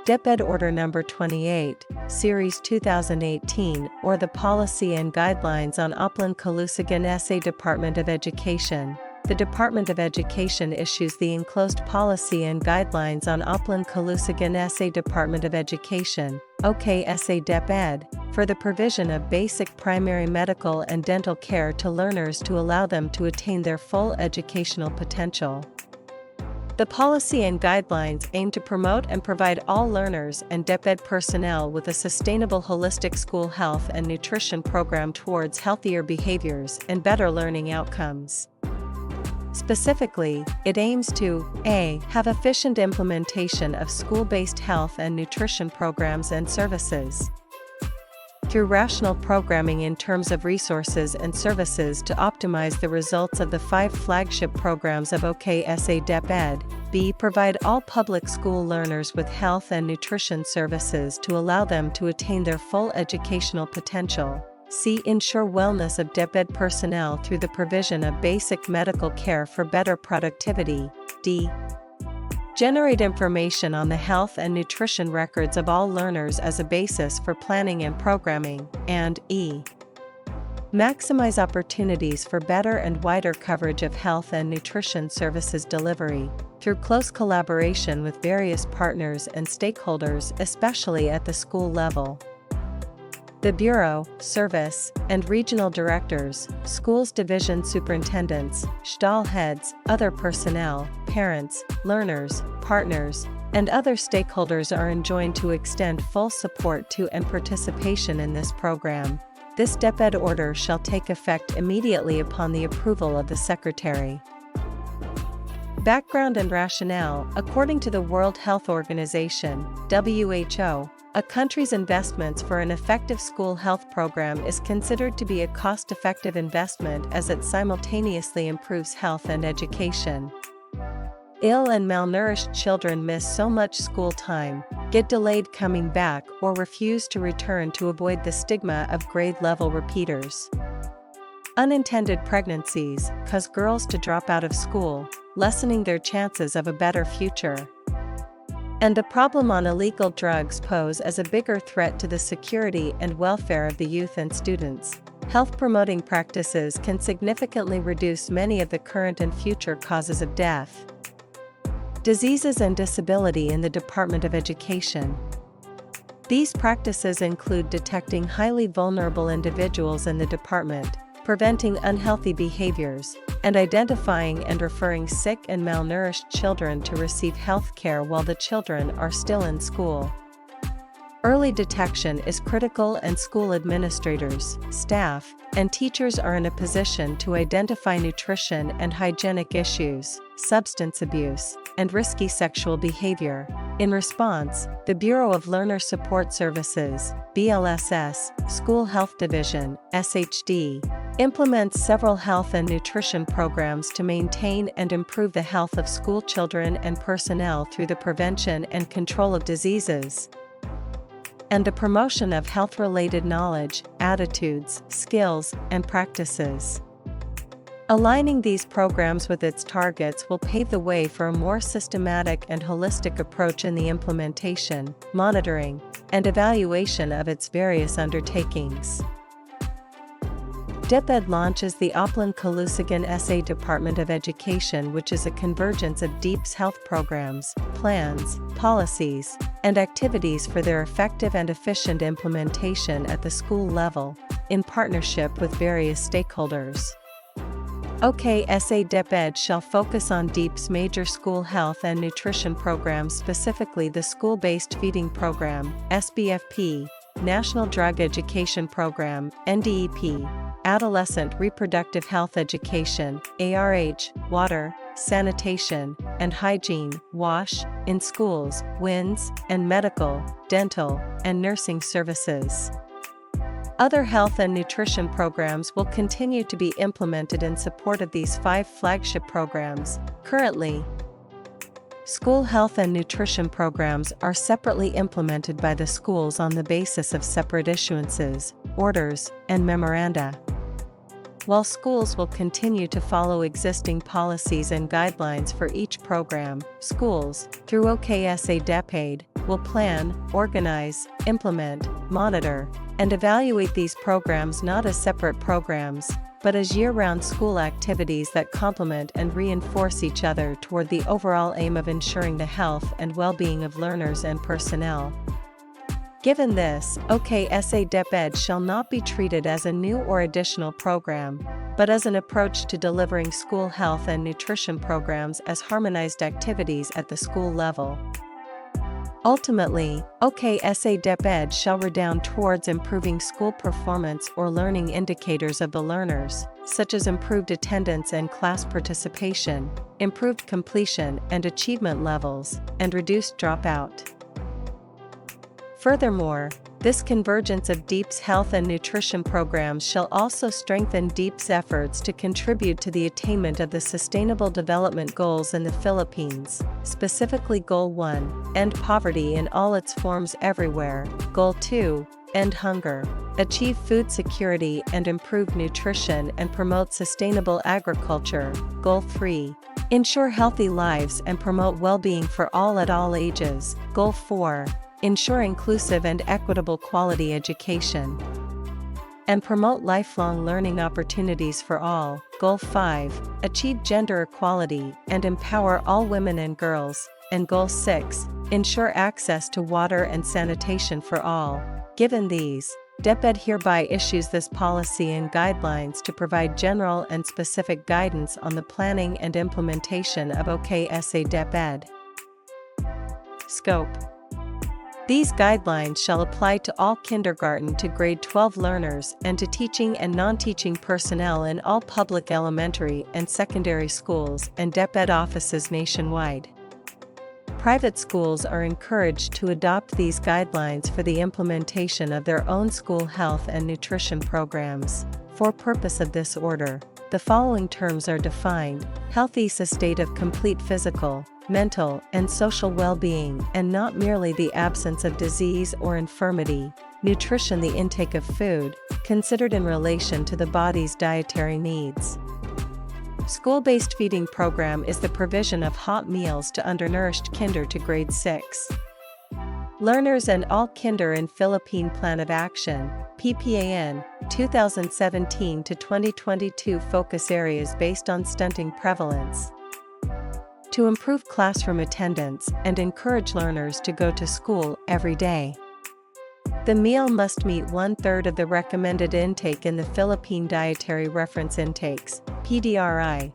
DepEd Order No. 28, Series 2018, or the Policy and Guidelines on Oplan Kalusugan SA Department of Education. The Department of Education issues the enclosed Policy and Guidelines on Oplan Kalusugan SA Department of Education, OK SA DepEd, for the provision of basic primary medical and dental care to learners to allow them to attain their full educational potential. The policy and guidelines aim to promote and provide all learners and DepEd personnel with a sustainable holistic school health and nutrition program towards healthier behaviors and better learning outcomes. Specifically, it aims to a. Have efficient implementation of school-based health and nutrition programs and services through rational programming in terms of resources and services to optimize the results of the 5 flagship programs of OK SA DepEd. B. Provide all public school learners with health and nutrition services to allow them to attain their full educational potential. C. Ensure wellness of DepEd personnel through the provision of basic medical care for better productivity. D. Generate information on the health and nutrition records of all learners as a basis for planning and programming. And E. Maximize opportunities for better and wider coverage of health and nutrition services delivery, through close collaboration with various partners and stakeholders, especially at the school level. The Bureau, Service, and Regional Directors, Schools Division Superintendents, STAL heads, other personnel, parents, learners, partners, and other stakeholders are enjoined to extend full support to and participation in this program. This DepEd order shall take effect immediately upon the approval of the Secretary. Background and rationale. According to the World Health Organization, WHO, a country's investments for an effective school health program is considered to be a cost-effective investment as it simultaneously improves health and education. Ill and malnourished children miss so much school time, get delayed coming back, or refuse to return to avoid the stigma of grade-level repeaters. Unintended pregnancies cause girls to drop out of school, lessening their chances of a better future. And the problem on illegal drugs pose as a bigger threat to the security and welfare of the youth and students. Health-promoting practices can significantly reduce many of the current and future causes of death. Diseases and disability in the Department of Education. These practices include detecting highly vulnerable individuals in the department, preventing unhealthy behaviors, and identifying and referring sick and malnourished children to receive health care while the children are still in school. Early detection is critical, and school administrators, staff, and teachers are in a position to identify nutrition and hygienic issues, substance abuse, and risky sexual behavior. In response, the Bureau of Learner Support Services, BLSS, School Health Division, SHD, implements several health and nutrition programs to maintain and improve the health of school children and personnel through the prevention and control of diseases and the promotion of health-related knowledge, attitudes, skills, and practices. Aligning these programs with its targets will pave the way for a more systematic and holistic approach in the implementation, monitoring, and evaluation of its various undertakings. DepEd launches the Oplan Kalusugan SA Department of Education, which is a convergence of DEEP's health programs, plans, policies, and activities for their effective and efficient implementation at the school level, in partnership with various stakeholders. OK SA DepEd shall focus on DEEP's major school health and nutrition programs, specifically the School-Based Feeding Program, SBFP, National Drug Education Program, NDEP, Adolescent Reproductive Health Education, ARH, Water, Sanitation, and Hygiene, WASH, in schools, WINS, and medical, dental, and nursing services. Other health and nutrition programs will continue to be implemented in support of these 5 flagship programs. Currently, school health and nutrition programs are separately implemented by the schools on the basis of separate issuances, orders, and memoranda. While schools will continue to follow existing policies and guidelines for each program, schools, through OK SA DepEd, will plan, organize, implement, monitor, and evaluate these programs not as separate programs, but as year-round school activities that complement and reinforce each other toward the overall aim of ensuring the health and well-being of learners and personnel. Given this, OKSA DepEd shall not be treated as a new or additional program, but as an approach to delivering school health and nutrition programs as harmonized activities at the school level. Ultimately, OKSA DepEd shall redound towards improving school performance or learning indicators of the learners, such as improved attendance and class participation, improved completion and achievement levels, and reduced dropout. Furthermore, this convergence of DEEP's health and nutrition programs shall also strengthen DEEP's efforts to contribute to the attainment of the Sustainable Development Goals in the Philippines, specifically Goal 1, End Poverty in all its forms everywhere, Goal 2, End Hunger, Achieve Food Security and Improve Nutrition and Promote Sustainable Agriculture, Goal 3, Ensure Healthy Lives and Promote Well-Being for All at all ages, Goal 4, Ensure inclusive and equitable quality education, and promote lifelong learning opportunities for all, Goal 5, Achieve gender equality and empower all women and girls, and Goal 6, Ensure access to water and sanitation for all. Given these, DepEd hereby issues this policy and guidelines to provide general and specific guidance on the planning and implementation of OKSA DepEd. Scope. These guidelines shall apply to all kindergarten to grade 12 learners and to teaching and non-teaching personnel in all public elementary and secondary schools and DepEd offices nationwide. Private schools are encouraged to adopt these guidelines for the implementation of their own school health and nutrition programs. For purpose of this order, the following terms are defined: health is a state of complete physical, mental, and social well-being and not merely the absence of disease or infirmity. Nutrition, the intake of food, considered in relation to the body's dietary needs. School-based feeding program is the provision of hot meals to undernourished kinder to grade 6 learners and all kinder in Philippine Plan of Action, PPAN, 2017 to 2022 focus areas based on stunting prevalence. To improve classroom attendance and encourage learners to go to school every day. The meal must meet 1/3 of the recommended intake in the Philippine Dietary Reference Intakes, PDRI.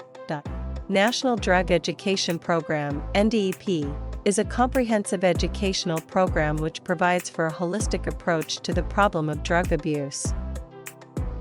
National Drug Education Program, NDEP, is a comprehensive educational program which provides for a holistic approach to the problem of drug abuse.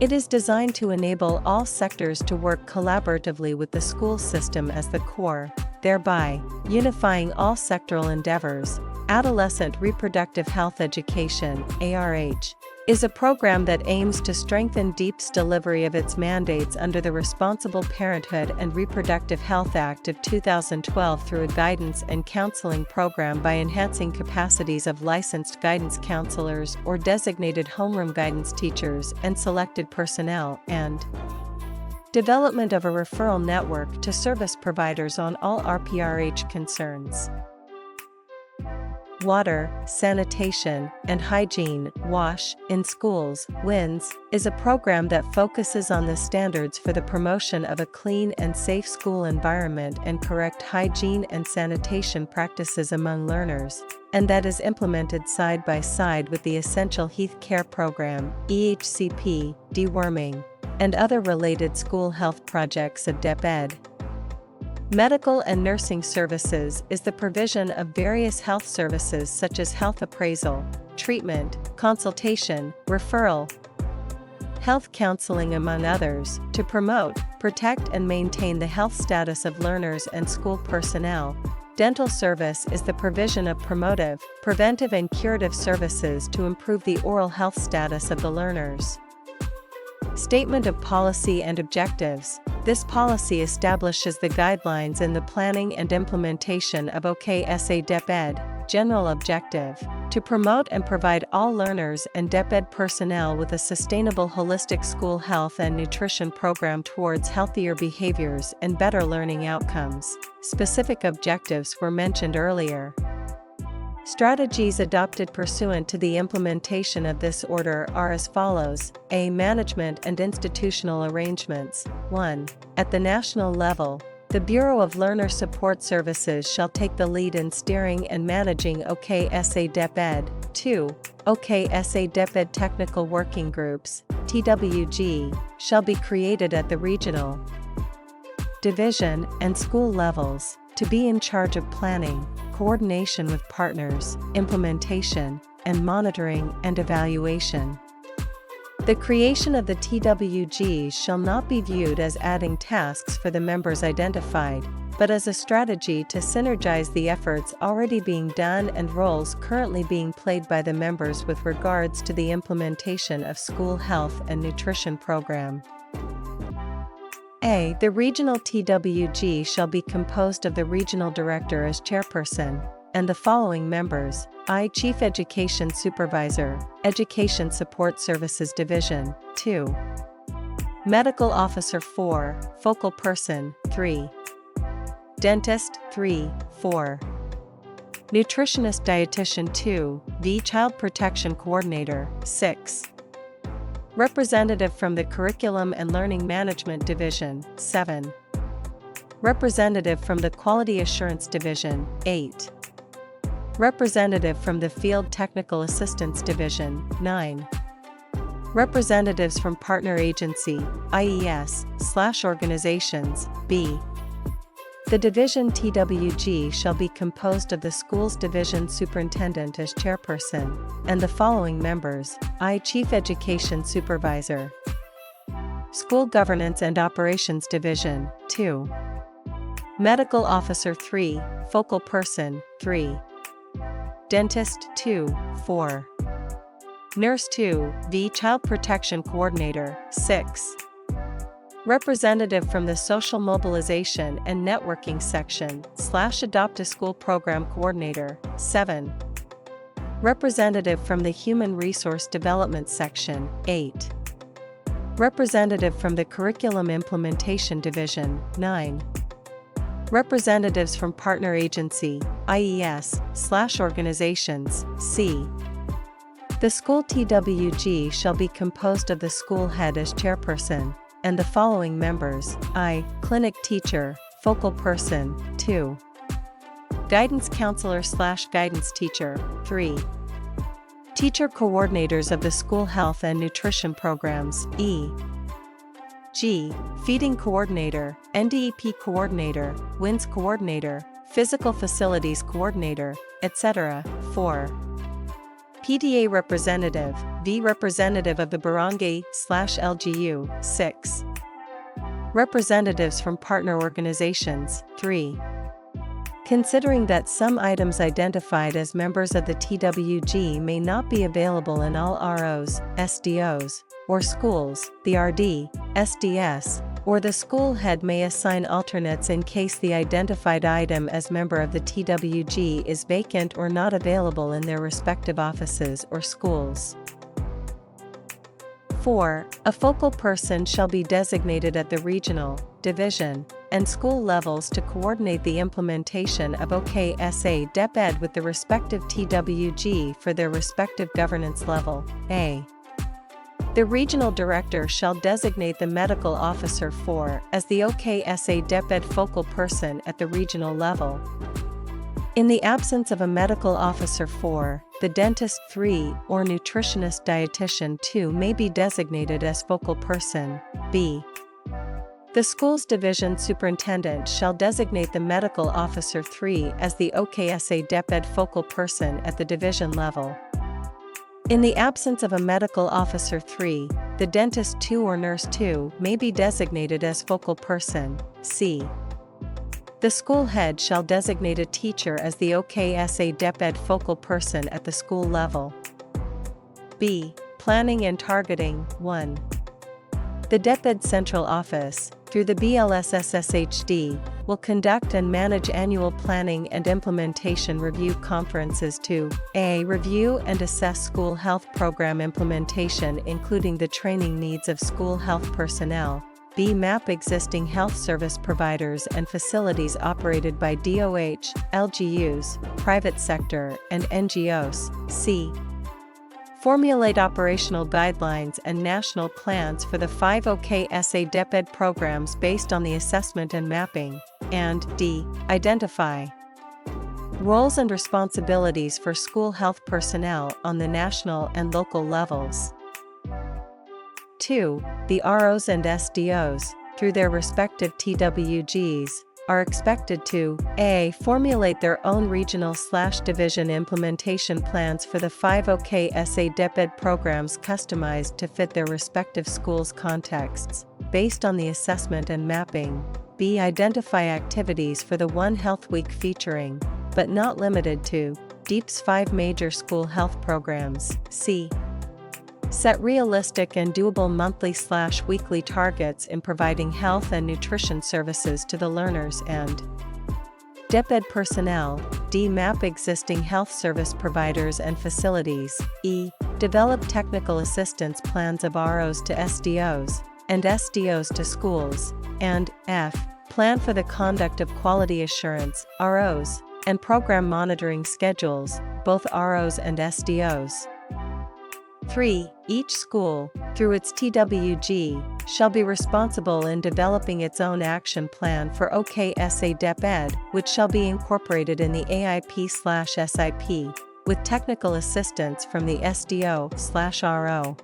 It is designed to enable all sectors to work collaboratively with the school system as the core, thereby unifying all sectoral endeavors. Adolescent Reproductive Health Education, ARH, is a program that aims to strengthen DEEP's delivery of its mandates under the Responsible Parenthood and Reproductive Health Act of 2012 through a guidance and counseling program by enhancing capacities of licensed guidance counselors or designated homeroom guidance teachers and selected personnel, and development of a referral network to service providers on all RPRH concerns. Water, Sanitation, and Hygiene, WASH, in Schools, WINS, is a program that focuses on the standards for the promotion of a clean and safe school environment and correct hygiene and sanitation practices among learners, and that is implemented side by side with the Essential Health Care Program, EHCP, deworming, and other related school health projects of DepEd. Medical and nursing services is the provision of various health services such as health appraisal, treatment, consultation, referral, health counseling among others, to promote, protect and maintain the health status of learners and school personnel. Dental service is the provision of promotive, preventive and curative services to improve the oral health status of the learners. Statement of Policy and Objectives. This policy establishes the guidelines in the planning and implementation of OKSA DepEd. General objective: to promote and provide all learners and DepEd personnel with a sustainable holistic school health and nutrition program towards healthier behaviors and better learning outcomes. Specific objectives were mentioned earlier. Strategies adopted pursuant to the implementation of this order are as follows. A. Management and institutional arrangements. 1. At the national level, the Bureau of Learner Support Services shall take the lead in steering and managing OKSA DepEd. 2. OKSA DepEd Technical Working Groups, TWG, shall be created at the regional, division, and school levels, to be in charge of planning, coordination with partners, implementation, and monitoring and evaluation. The creation of the TWG shall not be viewed as adding tasks for the members identified, but as a strategy to synergize the efforts already being done and roles currently being played by the members with regards to the implementation of school health and nutrition program. A. The regional TWG shall be composed of the regional director as chairperson, and the following members. I. Chief Education Supervisor, Education Support Services Division. 2. Medical Officer. 4. Focal Person. 3. Dentist. 3. 4. Nutritionist Dietitian. 2. V. Child Protection Coordinator. 6. Representative from the Curriculum and Learning Management Division. 7. Representative from the Quality Assurance Division. 8. Representative from the Field Technical Assistance Division. 9. Representatives from Partner Agency, IES/organizations. B. The Division TWG shall be composed of the Schools Division Superintendent as chairperson, and the following members. I. Chief Education Supervisor, School Governance and Operations Division. 2. Medical Officer. 3. Focal Person. 3. Dentist. 2. 4. Nurse. 2. V. Child Protection Coordinator. 6. Representative from the Social Mobilization and Networking Section / Adopt a School Program Coordinator. 7. Representative from the Human Resource Development Section. 8. Representative from the Curriculum Implementation Division. 9. Representatives from Partner Agency, IES/organizations. C. The school TWG shall be composed of the school head as chairperson, and the following members. I. Clinic Teacher, Focal Person. 2. Guidance Counselor / Guidance Teacher. 3. Teacher Coordinators of the School Health and Nutrition Programs. E.g. Feeding Coordinator, NDEP Coordinator, WINS Coordinator, Physical Facilities Coordinator, etc. 4. PTA Representative, V. Representative of the Barangay/LGU. 6. Representatives from Partner Organizations. 3. Considering that some items identified as members of the TWG may not be available in all ROs, SDOs, or schools, the RD, SDS, or the school head may assign alternates in case the identified item as member of the TWG is vacant or not available in their respective offices or schools. 4. A focal person shall be designated at the regional, division, and school levels to coordinate the implementation of OKSA DepEd with the respective TWG for their respective governance level. A. The regional director shall designate the medical officer 4 as the OKSA DepEd focal person at the regional level. In the absence of a medical officer 4, the dentist 3 or nutritionist dietitian 2 may be designated as focal person. B. The school's division superintendent shall designate the medical officer 3 as the OKSA DepEd focal person at the division level. In the absence of a medical officer 3, the dentist 2 or nurse 2 may be designated as focal person. C. The school head shall designate a teacher as the OKSA DepEd focal person at the school level. B. Planning and Targeting. 1. The DepEd Central Office, through the BLSSHD, will conduct and manage annual planning and implementation review conferences to A. Review and assess school health program implementation including the training needs of school health personnel, B. Map existing health service providers and facilities operated by DOH, LGUs, private sector, and NGOs. C. Formulate operational guidelines and national plans for the 5 OKSA DepEd programs based on the assessment and mapping. And D. Identify roles and responsibilities for school health personnel on the national and local levels. 2. The ROs and SDOs, through their respective TWGs, are expected to A. Formulate their own regional/division implementation plans for the 5 OKSA DepEd programs customized to fit their respective schools' contexts, based on the assessment and mapping. B. Identify activities for the One Health Week featuring, but not limited to, DEEP's 5 major school health programs. C. Set realistic and doable monthly/weekly targets in providing health and nutrition services to the learners and DepEd personnel. D. Map existing health service providers and facilities. E. Develop technical assistance plans of ROs to SDOs, and SDOs to schools. And F. Plan for the conduct of quality assurance, ROs, and program monitoring schedules, both ROs and SDOs. 3. Each school, through its TWG, shall be responsible in developing its own action plan for OKSA DepEd, which shall be incorporated in the AIP/SIP, with technical assistance from the SDO/RO.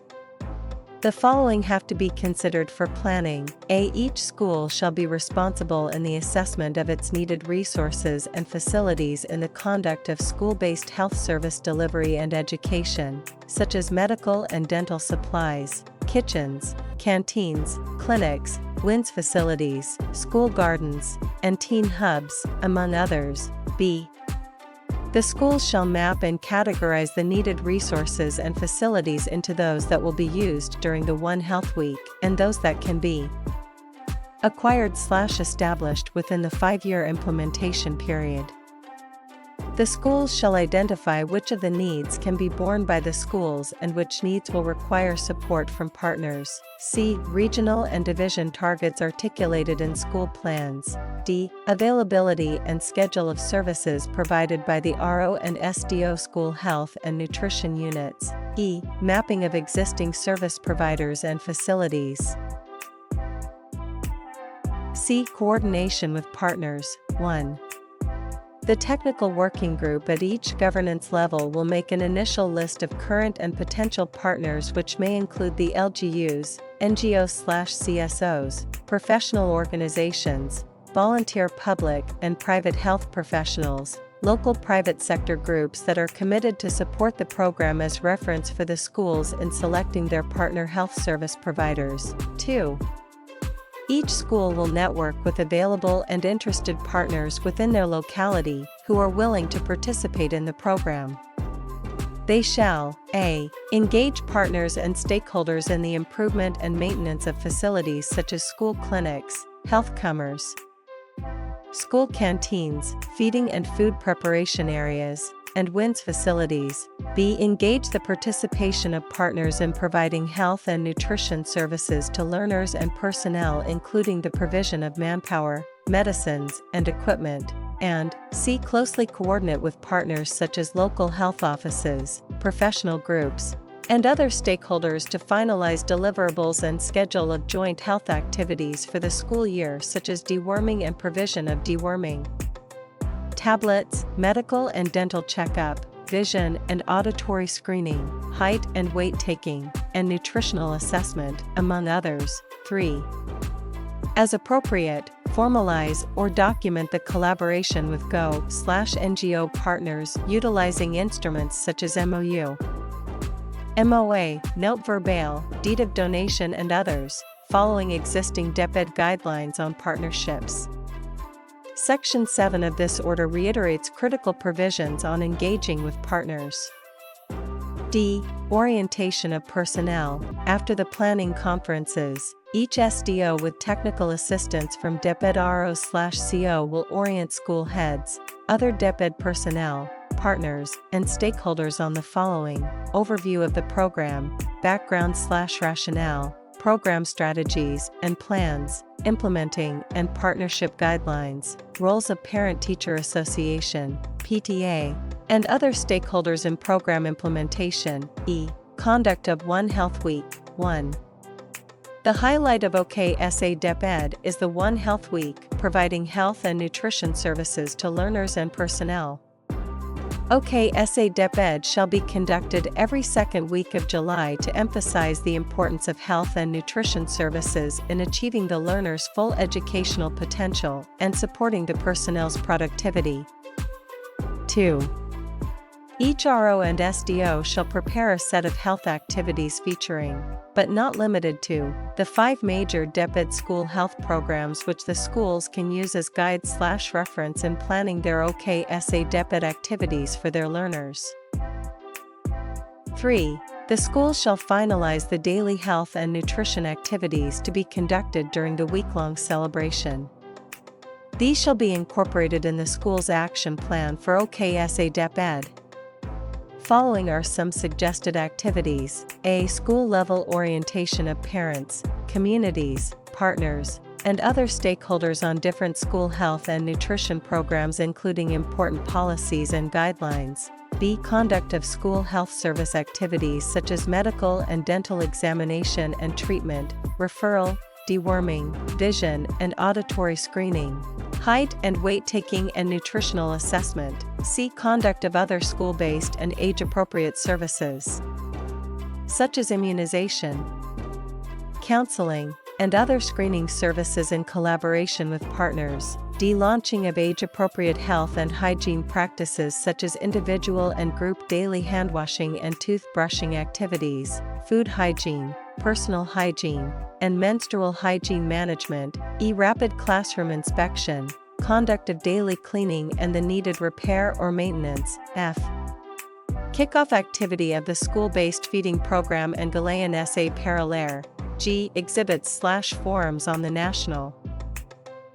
The following have to be considered for planning. A. Each school shall be responsible in the assessment of its needed resources and facilities in the conduct of school-based health service delivery and education, such as medical and dental supplies, kitchens, canteens, clinics, WINS facilities, school gardens, and teen hubs, among others. B. The schools shall map and categorize the needed resources and facilities into those that will be used during the One Health Week and those that can be acquired/established within the 5-year implementation period. The schools shall identify which of the needs can be borne by the schools and which needs will require support from partners. C. Regional and division targets articulated in school plans. D. Availability and schedule of services provided by the RO and SDO school health and nutrition units. E. Mapping of existing service providers and facilities. C. Coordination with partners. 1. The technical working group at each governance level will make an initial list of current and potential partners, which may include the LGUs, NGOs/CSOs, professional organizations, volunteer public and private health professionals, local private sector groups that are committed to support the program as reference for the schools in selecting their partner health service providers. 2. Each school will network with available and interested partners within their locality who are willing to participate in the program. They shall A. Engage partners and stakeholders in the improvement and maintenance of facilities such as school clinics, health comers, school canteens, feeding and food preparation areas, and WINS facilities. B. Engage the participation of partners in providing health and nutrition services to learners and personnel, including the provision of manpower, medicines, and equipment. And C. Closely coordinate with partners such as local health offices, professional groups, and other stakeholders to finalize deliverables and schedule of joint health activities for the school year, such as deworming and provision of deworming tablets, medical and dental checkup, vision and auditory screening, height and weight taking, and nutritional assessment, among others. 3. As appropriate, formalize or document the collaboration with GO/NGO partners utilizing instruments such as MOU, MOA, Note Verbale, Deed of Donation, and others, following existing DepEd guidelines on partnerships. Section 7 of this order reiterates critical provisions on engaging with partners. D. Orientation of personnel. After the planning conferences, each SDO with technical assistance from DepEd RO/CO will orient school heads, other DepEd personnel, partners, and stakeholders on the following: overview of the program, background/rationale, program strategies and plans, implementing and partnership guidelines, roles of parent-teacher association, PTA, and other stakeholders in program implementation. E. Conduct of One Health Week. 1. The highlight of OKSA DepEd is the One Health Week, providing health and nutrition services to learners and personnel. OKSA DepEd shall be conducted every second week of July to emphasize the importance of health and nutrition services in achieving the learner's full educational potential and supporting the personnel's productivity. 2. Each RO and SDO shall prepare a set of health activities featuring, but not limited to, the 5 major DepEd school health programs which the schools can use as guide/reference in planning their OKSA DepEd activities for their learners. 3. The schools shall finalize the daily health and nutrition activities to be conducted during the week-long celebration. These shall be incorporated in the school's action plan for OKSA DepEd. Following are some suggested activities. A. School-level orientation of parents, communities, partners, and other stakeholders on different school health and nutrition programs including important policies and guidelines. B. Conduct of school health service activities such as medical and dental examination and treatment, referral, deworming, vision and auditory screening, height and weight taking and nutritional assessment. C. Conduct of other school-based and age-appropriate services, such as immunization, counseling, and other screening services in collaboration with partners. D. Launching of age-appropriate health and hygiene practices such as individual and group daily handwashing and toothbrushing activities, food hygiene, personal hygiene, and menstrual hygiene management. E. Rapid classroom inspection, conduct of daily cleaning and the needed repair or maintenance. F. Kickoff activity of the school-based feeding program and Galilean SA Parallel. G. Exhibits/forums on the National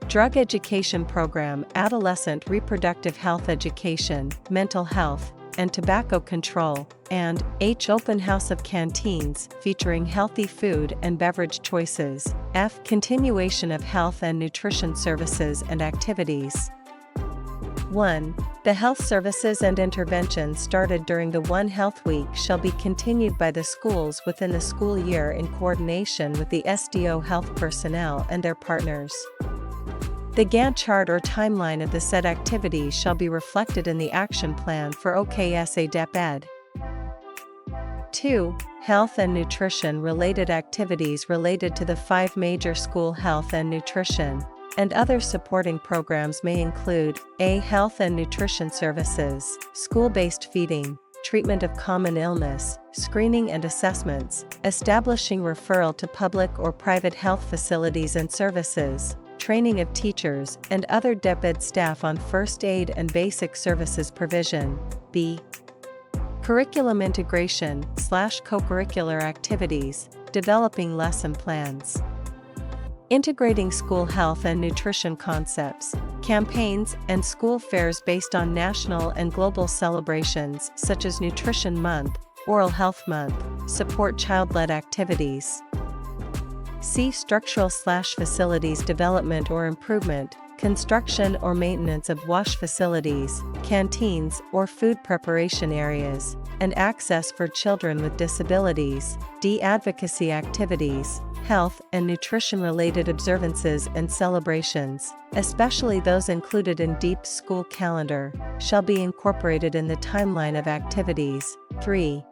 Drug Education Program, Adolescent Reproductive Health Education, Mental Health, and Tobacco Control, and H. Open House of Canteens, featuring healthy food and beverage choices. F. Continuation of health and nutrition services and activities. 1. The health services and interventions started during the One Health Week shall be continued by the schools within the school year in coordination with the SDO health personnel and their partners. The Gantt chart or timeline of the said activities shall be reflected in the action plan for OKSA DepEd. 2. Health and nutrition-related activities related to the 5 major school health and nutrition and other supporting programs may include: A. Health and nutrition services, school-based feeding, treatment of common illness, screening and assessments, establishing referral to public or private health facilities and services, training of teachers and other DepEd staff on first aid and basic services provision. B. Curriculum integration/co-curricular activities, developing lesson plans, integrating school health and nutrition concepts, campaigns and school fairs based on national and global celebrations such as Nutrition Month, Oral Health Month, support child-led activities. C. Structural/facilities development or improvement, construction or maintenance of wash facilities, canteens or food preparation areas, and access for children with disabilities. D. Advocacy activities, health and nutrition-related observances and celebrations, especially those included in DEEP's school calendar, shall be incorporated in the timeline of activities. 3.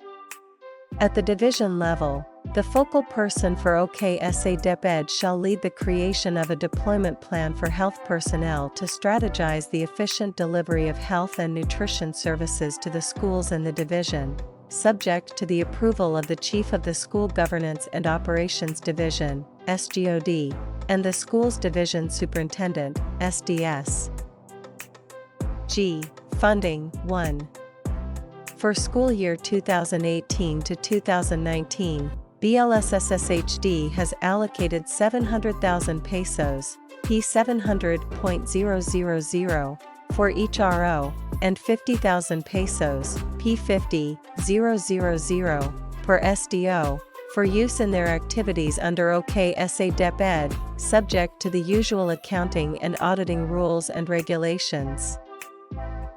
At the division level, the focal person for OKSA DepEd shall lead the creation of a deployment plan for health personnel to strategize the efficient delivery of health and nutrition services to the schools in the division, subject to the approval of the Chief of the School Governance and Operations Division, SGOD, and the Schools Division Superintendent, SDS. G. Funding. 1. For school year 2018 to 2019, BLSSSHD has allocated 700,000 pesos, P700.000, for each RO, and 50,000 pesos, P50,000, per SDO, for use in their activities under OKSA DepEd, subject to the usual accounting and auditing rules and regulations.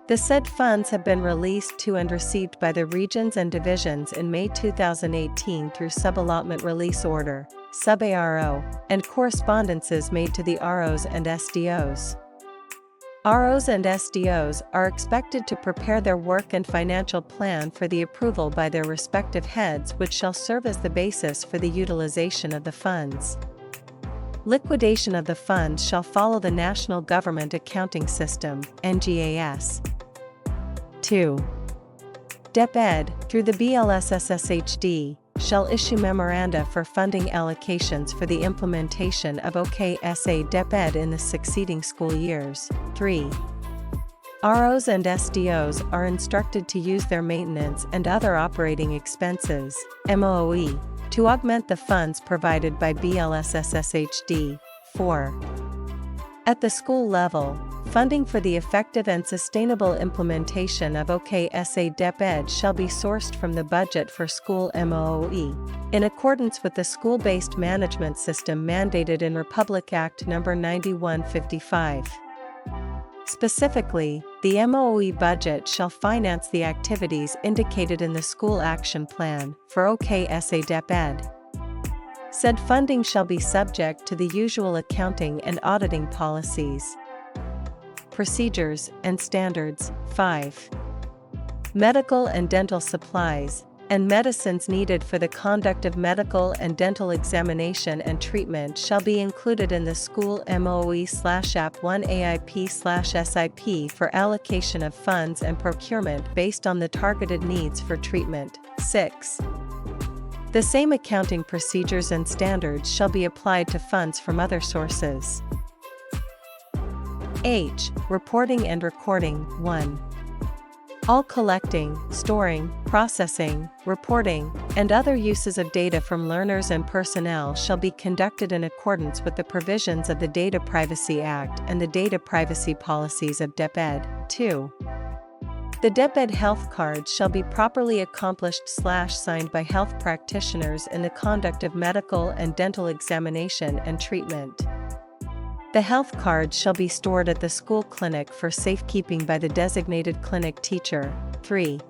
The said funds have been released to and received by the regions and divisions in May 2018 through Suballotment Release Order, Sub-ARO, and correspondences made to the ROs and SDOs. ROs and SDOs are expected to prepare their work and financial plan for the approval by their respective heads, which shall serve as the basis for the utilization of the funds. Liquidation of the funds shall follow the National Government Accounting System, NGAS. 2. DepEd, through the BLSSSHD, shall issue memoranda for funding allocations for the implementation of OKSA DepEd in the succeeding school years. 3. ROs and SDOs are instructed to use their maintenance and other operating expenses, MOE, to augment the funds provided by BLSSSHD. 4. At the school level, funding for the effective and sustainable implementation of OKSA DepEd shall be sourced from the budget for school MOE, in accordance with the School-Based Management System mandated in Republic Act No. 9155. Specifically, the MOE budget shall finance the activities indicated in the School Action Plan for OKSA DepEd. Said funding shall be subject to the usual accounting and auditing policies, procedures, and standards. 5. Medical and dental supplies, and medicines needed for the conduct of medical and dental examination and treatment shall be included in the school MOE/AP1 AIP/SIP for allocation of funds and procurement based on the targeted needs for treatment. 6. The same accounting procedures and standards shall be applied to funds from other sources. H. Reporting and recording. 1. All collecting, storing, processing, reporting, and other uses of data from learners and personnel shall be conducted in accordance with the provisions of the Data Privacy Act and the data privacy policies of DepEd. 2. The DepEd health card shall be properly accomplished/signed by health practitioners in the conduct of medical and dental examination and treatment. The health card shall be stored at the school clinic for safekeeping by the designated clinic teacher. 3.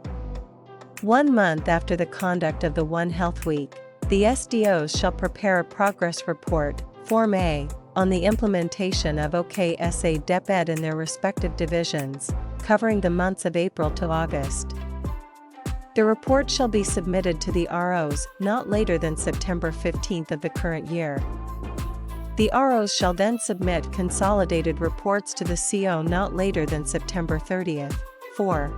1 month after the conduct of the One Health Week, the SDOs shall prepare a progress report, Form A, on the implementation of OKSA DepEd in their respective divisions, covering the months of April to August. The report shall be submitted to the ROs not later than September 15th of the current year. The ROs shall then submit consolidated reports to the CO not later than September 30th. 4.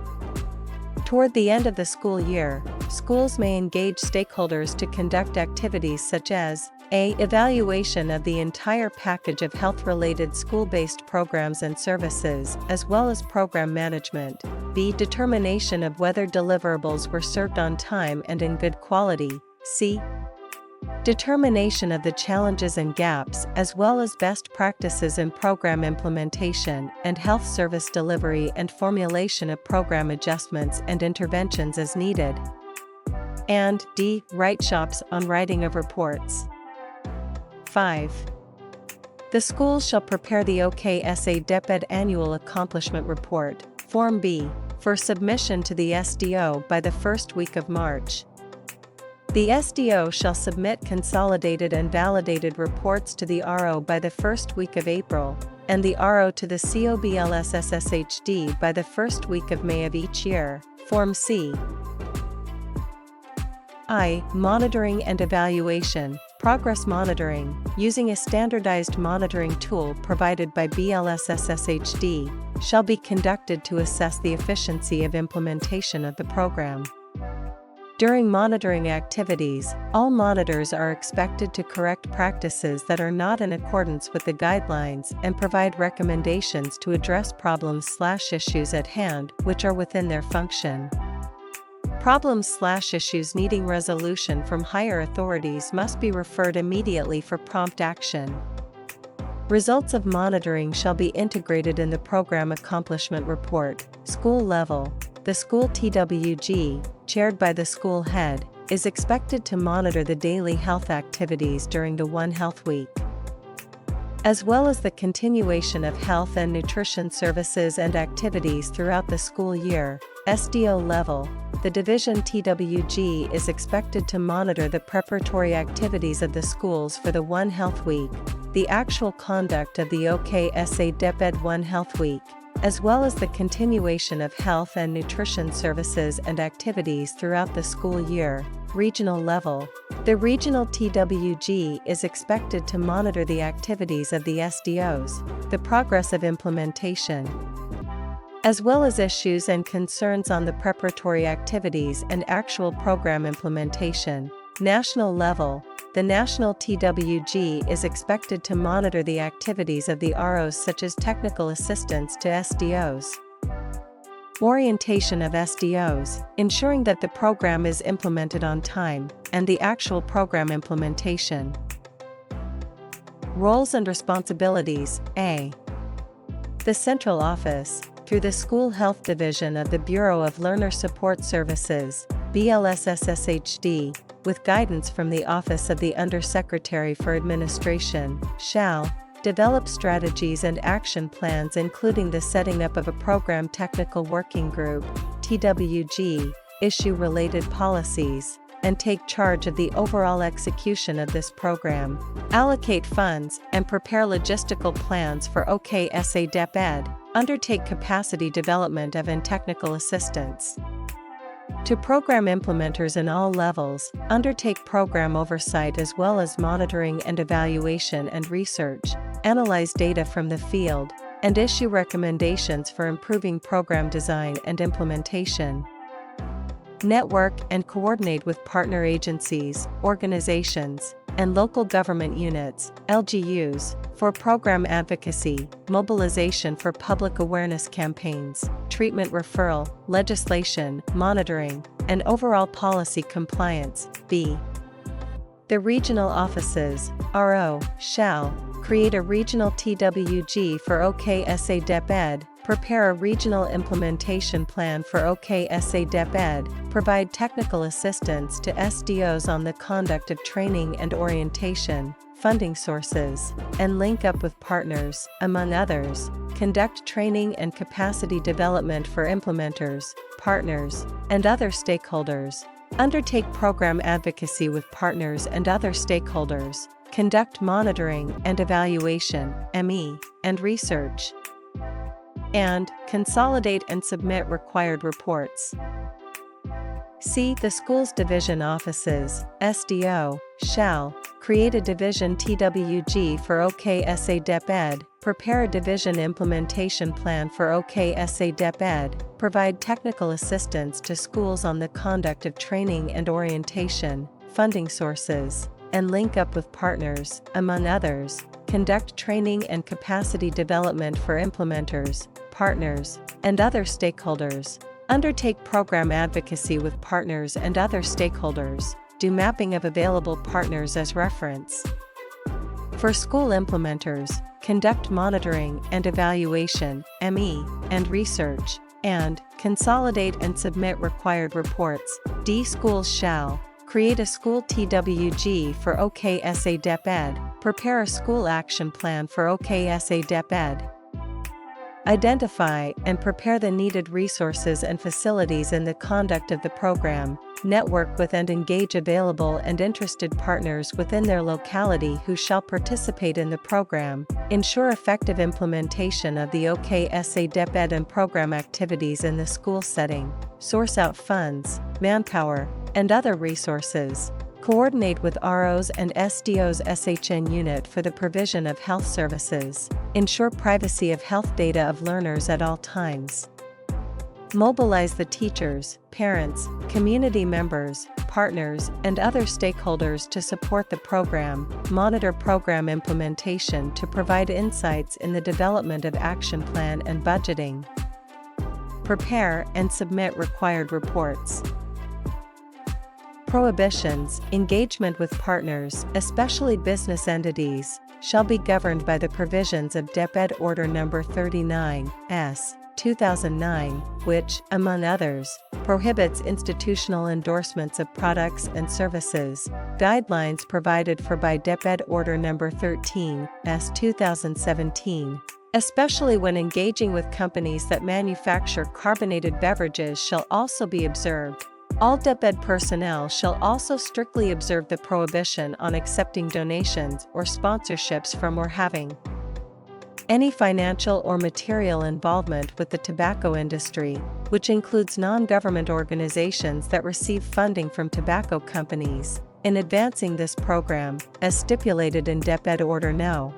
Toward the end of the school year, schools may engage stakeholders to conduct activities such as A. Evaluation of the entire package of health-related school-based programs and services, as well as program management. B. Determination of whether deliverables were served on time and in good quality. C. Determination of the challenges and gaps as well as best practices in program implementation and health service delivery and formulation of program adjustments and interventions as needed. And D. Write-shops on writing of reports. 5. The schools shall prepare the OKSA DepEd Annual Accomplishment Report, Form B, for submission to the SDO by the first week of March. The SDO shall submit consolidated and validated reports to the RO by the first week of April, and the RO to the COBLSSSHD by the first week of May of each year. Form C. I. Monitoring and evaluation, progress monitoring, using a standardized monitoring tool provided by BLSSSHD, shall be conducted to assess the efficiency of implementation of the program. During monitoring activities, all monitors are expected to correct practices that are not in accordance with the guidelines and provide recommendations to address problems/issues at hand which are within their function. Problems/issues needing resolution from higher authorities must be referred immediately for prompt action. Results of monitoring shall be integrated in the Program Accomplishment Report, school level. The school TWG, chaired by the school head, is expected to monitor the daily health activities during the One Health Week, as well as the continuation of health and nutrition services and activities throughout the school year. SDO level, the Division TWG is expected to monitor the preparatory activities of the schools for the One Health Week, the actual conduct of the OKSA DepEd One Health Week, as well as the continuation of health and nutrition services and activities throughout the school year. Regional level, the Regional TWG is expected to monitor the activities of the SDOs, the progress of implementation, as well as issues and concerns on the preparatory activities and actual program implementation. National level, the National TWG is expected to monitor the activities of the ROs such as technical assistance to SDOs, orientation of SDOs, ensuring that the program is implemented on time, and the actual program implementation. Roles and responsibilities. A. The Central Office, through the School Health Division of the Bureau of Learner Support Services, BLSSSHD, with guidance from the Office of the Undersecretary for Administration, shall develop strategies and action plans including the setting up of a Program Technical Working Group, TWG, issue related policies, and take charge of the overall execution of this program, allocate funds, and prepare logistical plans for OKSA DepEd, undertake capacity development of and technical assistance. To program implementers in all levels, undertake program oversight as well as monitoring and evaluation and research, analyze data from the field, and issue recommendations for improving program design and implementation. Network and coordinate with partner agencies, organizations, and local government units, LGUs, for program advocacy, mobilization for public awareness campaigns, treatment referral, legislation, monitoring, and overall policy compliance. B. The regional offices, RO, shall create a regional TWG for OKSA DepEd, prepare a regional implementation plan for OKSA DepEd, provide technical assistance to SDOs on the conduct of training and orientation, funding sources, and link up with partners, among others, conduct training and capacity development for implementers, partners, and other stakeholders, undertake program advocacy with partners and other stakeholders, conduct monitoring and evaluation, ME, and research, and consolidate and submit required reports. C. The Schools Division Offices, SDO, shall create a Division TWG for OKSA DepEd, prepare a Division Implementation Plan for OKSA DepEd, provide technical assistance to schools on the conduct of training and orientation, funding sources, and link up with partners, among others, conduct training and capacity development for implementers, partners, and other stakeholders, undertake program advocacy with partners and other stakeholders, do mapping of available partners as reference. For school implementers, conduct monitoring and evaluation, ME, and research, and consolidate and submit required reports. D. Schools shall create a school TWG for OKSA DepEd, prepare a school action plan for OKSA DepEd, identify and prepare the needed resources and facilities in the conduct of the program, network with and engage available and interested partners within their locality who shall participate in the program, ensure effective implementation of the OKSA DepEd and program activities in the school setting, source out funds, manpower, and other resources, coordinate with ROs and SDOs SHN unit for the provision of health services, ensure privacy of health data of learners at all times. Mobilize the teachers, parents, community members, partners, and other stakeholders to support the program, monitor program implementation to provide insights in the development of action plan and budgeting. Prepare and submit required reports. Prohibitions, engagement with partners, especially business entities, shall be governed by the provisions of DepEd Order No. 39, S. 2009, which, among others, prohibits institutional endorsements of products and services. Guidelines provided for by DepEd Order No. 13, S. 2017. Especially when engaging with companies that manufacture carbonated beverages shall also be observed. All DepEd personnel shall also strictly observe the prohibition on accepting donations or sponsorships from or having any financial or material involvement with the tobacco industry, which includes non-government organizations that receive funding from tobacco companies, in advancing this program, as stipulated in DepEd Order No.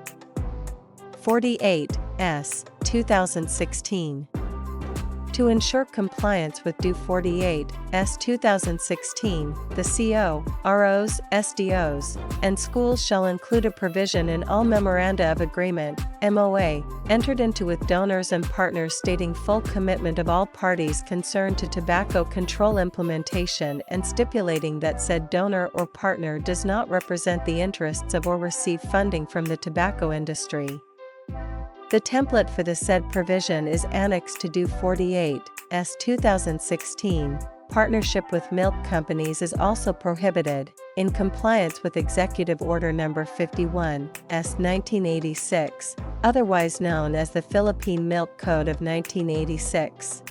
48, S. 2016. To ensure compliance with DO 48, S. 2016, the CO, ROs, SDOs, and schools shall include a provision in all memoranda of agreement, MOA, entered into with donors and partners stating full commitment of all parties concerned to tobacco control implementation and stipulating that said donor or partner does not represent the interests of or receive funding from the tobacco industry. The template for the said provision is annexed to DO 48, S. 2016. Partnership with milk companies is also prohibited, in compliance with Executive Order No. 51, S. 1986, otherwise known as the Philippine Milk Code of 1986.